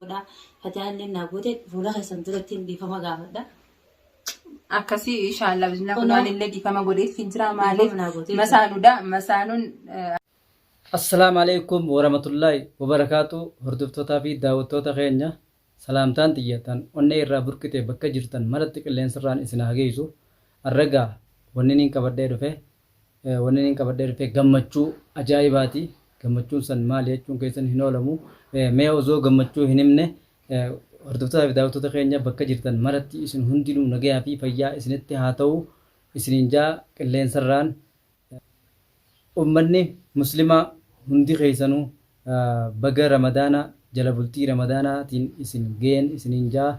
Fataaleen naagoote fuula keessan duratti dhiifama gaafadha. Akkasii inshallah bismillah kunaan illee dhiifama godheef jira maaliif masaanuudha masaanuun. Assalamu alaikum warahmatullahi wabarakatuh. Hordoftoota fi daawwattoota keenya salaamtaan xiyyatan onnee irraa burqite bakka jirtan maratti qilleensarraan isin hageessu arragaa wanni niin qabadhee dhufe gammachuu ajaa'ibaati. Gammachuun san maali jechuun keessan hin oolamu. Mee osoo gammachuu hin himne hordoftoota fi daawwattoota keenya bakka jirtan maratti isin hundinuu nagayaa fi fayyaa isinitti haa ta'u. Isiniin jaa qilleensarraan ummanni muslimaa hundi keessanuu baga ramadaana jala bultii ramadaanaatiin isin ga'een isiniin jaa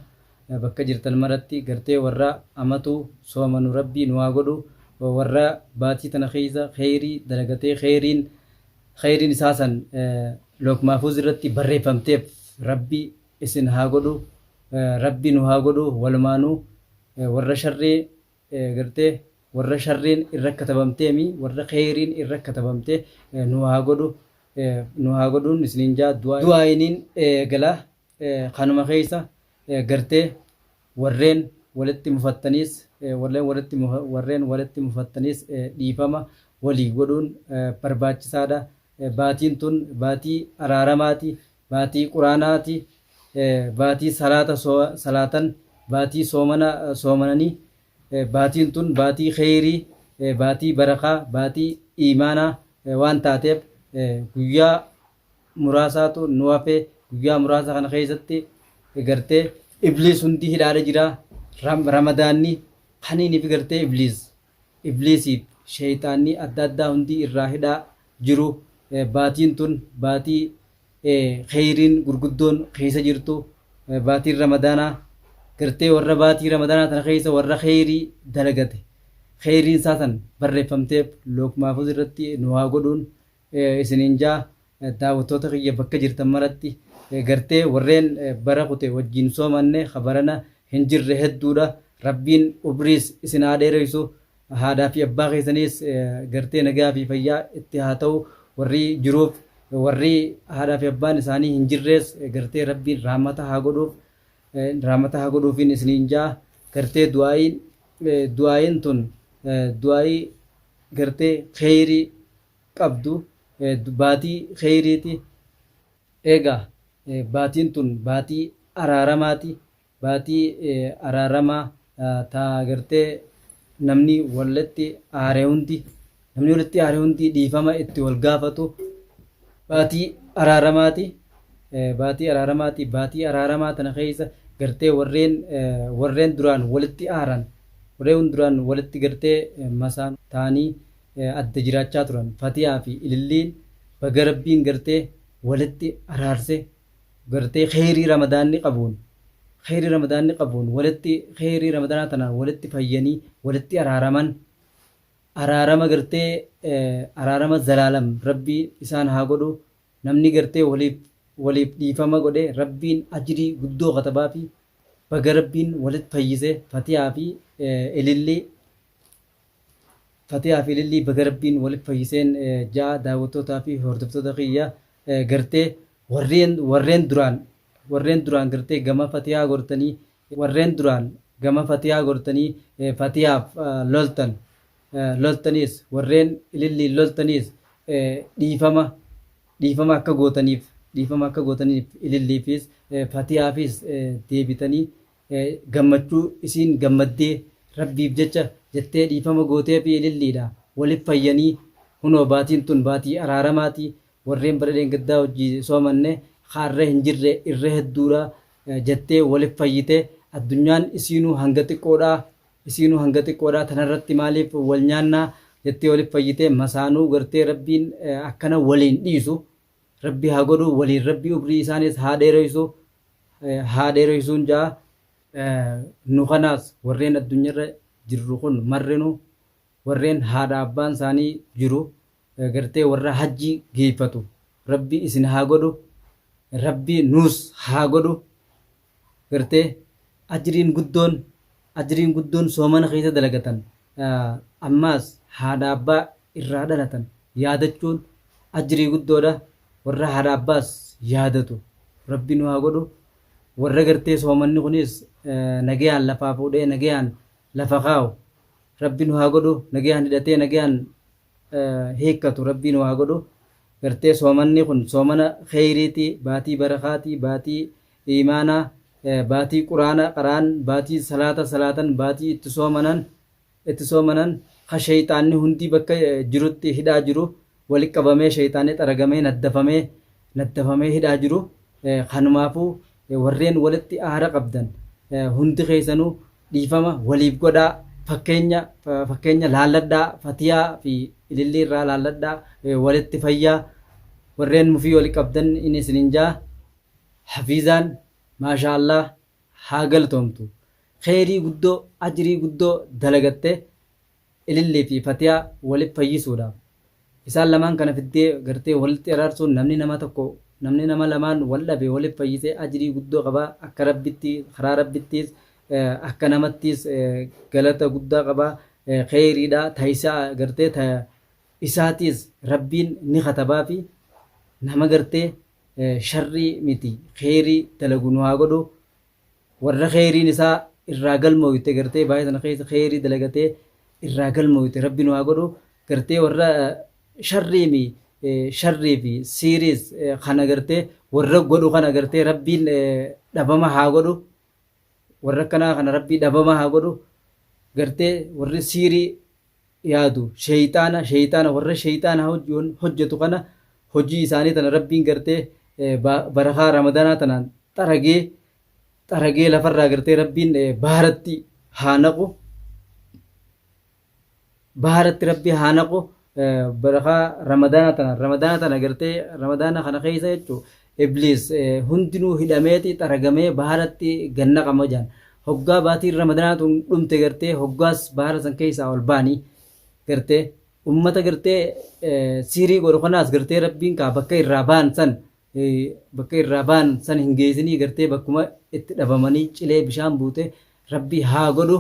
bakka jirtan maratti gartee warra amatu soomanu rabbii nu haa godhu. Warra baatii tana keessa khayrii dalagatee khayriin isaa san lokmaafuuz irratti barreeffamteef rabbii isin haa godhu. Rabbii nu haa godhu walumaanuu warra sharree gartee warra sharriin irra katabamteemi warra khayriin irra katabamte nu haa godhuun isiniin jaa du'aayiniin gala kanuma keessa gartee warreen walitti mufattaniis dhiifama walii godhuun barbaachisaadha. Baatiin tun baatii araaramaati, baatii quraanaati, baatii salaatan, baatii soomananii. Baatiin tun baatii khayrii, baatii barakaa, baatii imaanaa waan taateef guyyaa muraasaatu nu hafe. Guyyaa muraasa kana keessatti gartee ibliis hundi hidhaadha jira. Ramadaanni kaniiniif gartee ibliisiif sheeyxaanni adda addaa hundi irraa hidhaa jiru. Baatiin tun baatii khayriin gurguddoon keessa jirtu baatiin ramadaanaa. Gartee warra baatii ramadaanaa tana keessa warra khayrii dalagate khayriin isaa san barreeffamteef lokmaafuuz irratti nu haa godhuun isiniin jaa daawwattoota kiyya bakka jirtan maratti gartee warreen bara kute wajjin soomanne khabarana hin jirre hedduudha. Rabbiin umriis isin haa dheeressu. Haadhaa fi abbaa keessaniis gartee nagaa fi fayyaa itti haa ta'u. Warri jiruuf warri haadhaa fi abbaan isaanii hin jirrees gartee rabbiin rahmata haa godhuufin isiniin jaa gartee du'aayin tun du'aayii gartee khayrii qabdu baatii khayriiti. Egaa baatiin tun baatii araaramaati. Baatii araaramaa taa gartee namni walitti aare hundi dhiifama itti wal gaafatu baatii araaramaati. Baatii araaramaa tana keessa gartee warreen duraan walitti aaran warreen duraan walitti gartee masaan taanii adda jiraachaa turan fatiyaa fi ililliin baga rabbiin gartee walitti araarse gartee khayrii ramadaanni qabuun walitti khayrii ramadaanaa tana walitti fayyanii walitti araarama gartee araarama zalaalam rabbii isaan haa godhu. Namni gartee waliif dhiifama godhe rabbiin ajrii guddoo katabaa fi baga rabbiin walitti fayyise fatiyaa fi ilillii baga rabbiin walitti fayyiseen jaa daawwattootaa fi hordoftoota kiyya gartee warreen duraan gartee gama fatiyaa gortanii fatiyaaf loltaniis warreen ilillii loltaniis dhiifama akka gootaniif ililliifis fatiyaafis deebitanii gammachuu isiin gammaddee rabbiif jecha jettee dhiifama gootee fi ililliidha waliif fayyanii hunoo baatiin tun baatii araaramaati. Warreen bara gaddaa hojii soomanne har'a hin jirre irra hedduudha jettee waliif fayyite. Addunyaan isiinuu hanga xiqqoodhaa tanarratti maaliif wal nyaannaa jettee waliif fayyite. Masaanuu gartee rabbiin akkana waliin dhiisu rabbi haa godhu waliin rabbii umrii isaanis haa dheereysuun jaa nu kanaas warreen addunyaarra jirru kun marrinu warreen haadha abbaan isaanii jiru gartee warra hajjii geeffatu rabbi isin haa godhu. Rabbi nuus haa godhu gartee ajriin guddoon soomana keessa dalagatan ammaas haadha abbaa irraa dhalatan yaadachuun ajrii guddoodha. Warra haadha abbaas yaadatu rabbi nu haa godhu. warra gartee soomanni kunis nagayaan lafaa fuudhee nagayaan lafa kaa'u rabbiin haa godhu nagayaan hidhatee nagayaan hiikkatu rabbiin haa godhu gartee soomanni kun soomana kheyriiti baatii barakaati baatii imaanaa baatii quraana qaraan baatii salaatan baatii itti soomanan ka shayxaanni hundi bakka jirutti hidhaa jiru walitti qabamee shayxaanni xaragamee naddafamee hidhaa jiru kanumaafuu warreen walitti aara qabdan hundi keessanuu dhiifama waliif godhaa fakkeenya laalladhaa fatiyaa fi ilillii irraa laalladhaa walitti fayyaa warreen mufii wali qabdan inni isinin jaa hafiizaan maashaallah haa galatoomtu kheyrii guddoo ajrii guddoo dalagatte ilillii fi fatiyaa walitti fayyisuudhaaf isaan lamaan kana fiddee gartee walitti araarsuun namni nama lamaan wal dhabe walitti fayyisee ajrii guddoo qabaa akka rabbitti karaa rabbittiis akka namattiis galata guddaa qabaa kheyriidha taayisaa gartee isaatiis rabbiin ni katabaa fi nama gartee sharrii miti kheyrii dalagu nu haa godhu warra kheyriin isaa irraa galmooyte gartee baay'ee sana keessa kheyrii dalagatee irraa galmooyte rabbi nu haa godhu gartee warra sharrii fi siiriis kana gartee warra godhu kana gartee rabbiin dhabama haa godhu warra kanaa kana rabbii dhabama haa godhu gartee warri siirii yaadu shayxaana warra shayxaana hojjetu kana hojii isaanii tana rabbiin gartee barakaa ramadaanaa tanaan xaragee lafarraa gartee rabbiin baharatti haa naqu barakaa ramadaana tana gartee ramadaana kana keessa jechuun ibliis hundinuu hidhameeti xaragamee baharatti gannaqama jaan hoggaa baatiin ramadaanaa tun dhumte gartee hoggaas bahara san keessaa ol baanii gartee ummata gartee siirii godhu kanaas gartee rabbiin kaa bakka irraa baan san hin geessinii gartee bakkuma itti dhabamanii cilee bishaan buute rabbii haa godhu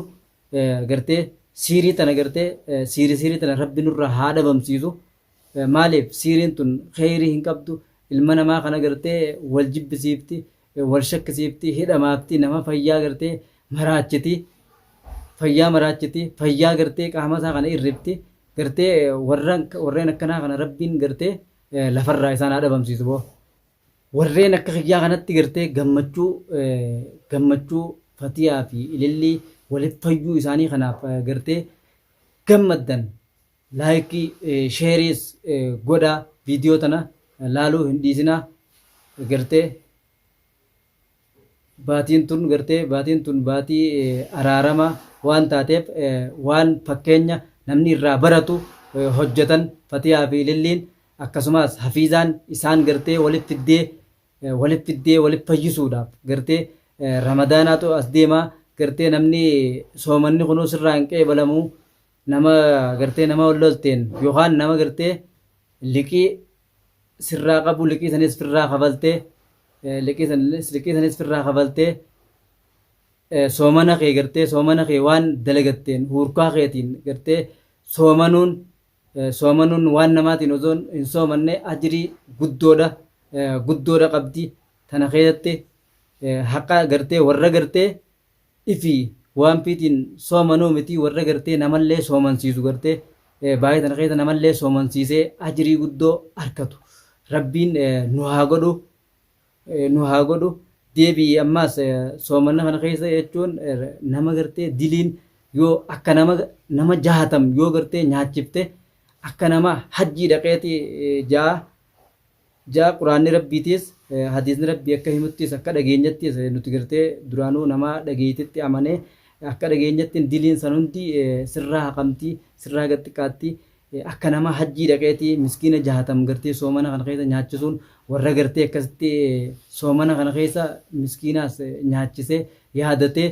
gartee siirii tana gartee siirii tana rabbi nurra haa dhabamsiisu maaliif siiriin tun kheyrii hin qabdu ilma namaa kana gartee wal jibbisiifti wal shakkisiifti hidhamaafti nama fayyaa gartee maraachiti fayyaa gartee qaama isaa kana irrifti gartee warreen akkanaa kana rabbiin gartee lafarraa isaan haa dhabamsiisu boo warreen akka kiyyaa kanatti gartee gammachuu fatiyaa fi ilillii walitti fayyuu isaanii kanaaf gartee gammaddan laayikii sheeriis godhaa viidiyoo tana laaluu hin dhiisinaa gartee baatiin tun baatii araaramaa waan taateef waan fakkeenya namni irraa baratu hojjetan fatiyaa fi ililliin akkasumas hafiizaan isaan gartee walitti fayyisuudhaaf gartee ramadaanaatu as deemaa gartee namni soomanni kunuu sirraa hin qeebalamu nama gartee nama wallolteen yookaan nama gartee liqii sirraa qabu liqii sanis firraa kabaltee soomana kee waan dalagatteen huurkaa keetiin gartee soomanuun waan namaatiin osoo hin soomanne ajrii guddoodha qabdi tana keessatti haqa gartee warra gartee ifi waan fiitiin soomanuu miti warra gartee namallee soomansiisu gartee baay'ee tana keessa namallee soomansiisee ajrii guddoo argatu rabbiin nu haa godhu deebii ammaas soomanna kana keessa jechuun nama gartee diliin yoo akka nama jahatam yoo gartee nyaachifte akka nama hajjii dhaqeeti jaa quraanni rabbiitiis hadiisni rabbii akka himuttis akka dhageenyattis nuti gartee duraanuu nama dhageetitti amanee akka dhageenyatti diliin san hundi sirraa haqamtii sirraa gattiqaatti akka nama hajjii dhaqeeti miskiina jahatam gartee soomana kana keessa nyaachisuun warra gartee akkasitti soomana kana keessa miskiinaas nyaachisee yaadatee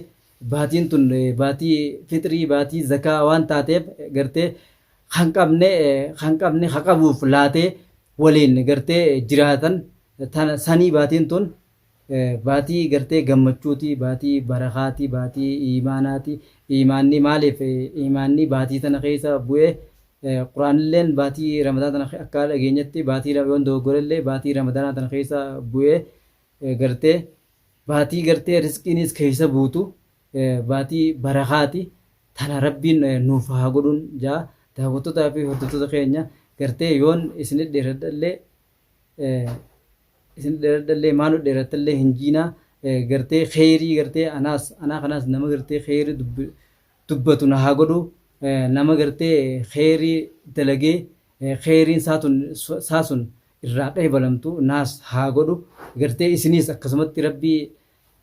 baatiin tun baatii fitrii baatii zakaa waan taateef gartee kan qabne haqabuuf laatee waliin gartee jiraatan sanii baatiin tun baatii gartee gammachuuti baatii barakaati baatii imaanaati imaanni maaliif imaanni baatii tana keessa bu'ee quraanilleen baatii ramadaana tana akka dhageenyatti baatii yoon dogoggorellee baatii ramadaana tana keessa bu'ee gartee baatii gartee riskiinis keessa buutu baatii barakaati tana rabbiin nuuf haa godhuun jaa daawwattotaa fi hordoftoota keenya gartee yoon isinit dheeradhallee maanu dheerattallee hin jiinaa gartee kheyrii gartee anaa kanaas nama gartee kheyrii dubbatu na haa godhu nama gartee kheyrii dalagee kheyriin saasun irraa qeebalamtu naas haa godhu gartee isinis akkasumatti rabbii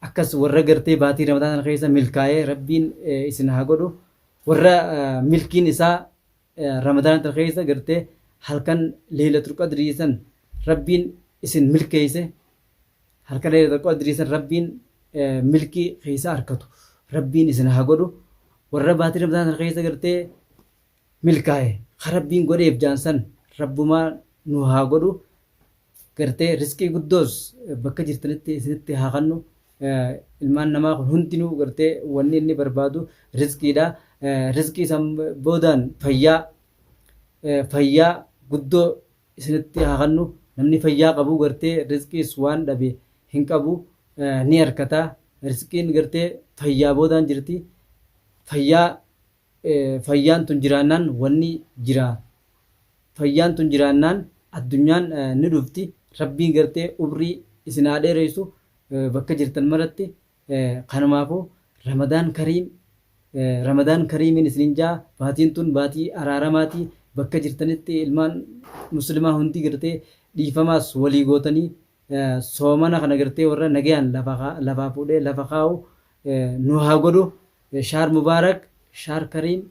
akkas warra gartee baatii ramadaana keessa milkaa'ee rabbiin isin haa godhu warra milkiin isaa ramadaana keessa gartee halkan leelatul qadrii san rabbiin isin milkeeyse halkan leelatul qadrii san rabbiin milkii keessa harkatu rabbiin isin haa godhu warra baatii ramadaana keessa gartee milkaa'e rabbiin godheef jaansan rabbumaa nu haa godhu gartee riskii guddoos bakka jirtanitti isinitti haa kennu ilmaan namaa kun hundinuu gartee wanni inni barbaadu riskiidha riskii san boodaan fayyaa guddoo isinitti haa kennu namni fayyaa qabu gartee riskiis waan dhabe hin qabu ni harkata riskiin gartee fayyaa boodaan jirti fayyaan tun jiraannaan wanni jira fayyaan tun jiraannaan addunyaan ni dhufti rabbiin gartee umrii isin haa dheereysu bakka jirtan maratti kanumaafuu ramadaan kariimiin isinin jaa baatiin tun baatii araaramaati bakka jirtanitti ilmaan muslimaa hundi gartee dhiifamaas walii gootanii soomana kana gartee warra nagayaan lafaa fuudhee lafa kaa'u nu haa godhu shaar mubaarak shaar kariim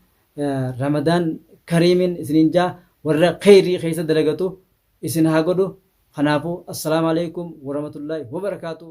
ramadaan kariimiin isinin jaa warra kheyrii keessa dalagatu isin haa godhu kanaafuu assalaamu alaikum warahmatullaahi wabarakaatu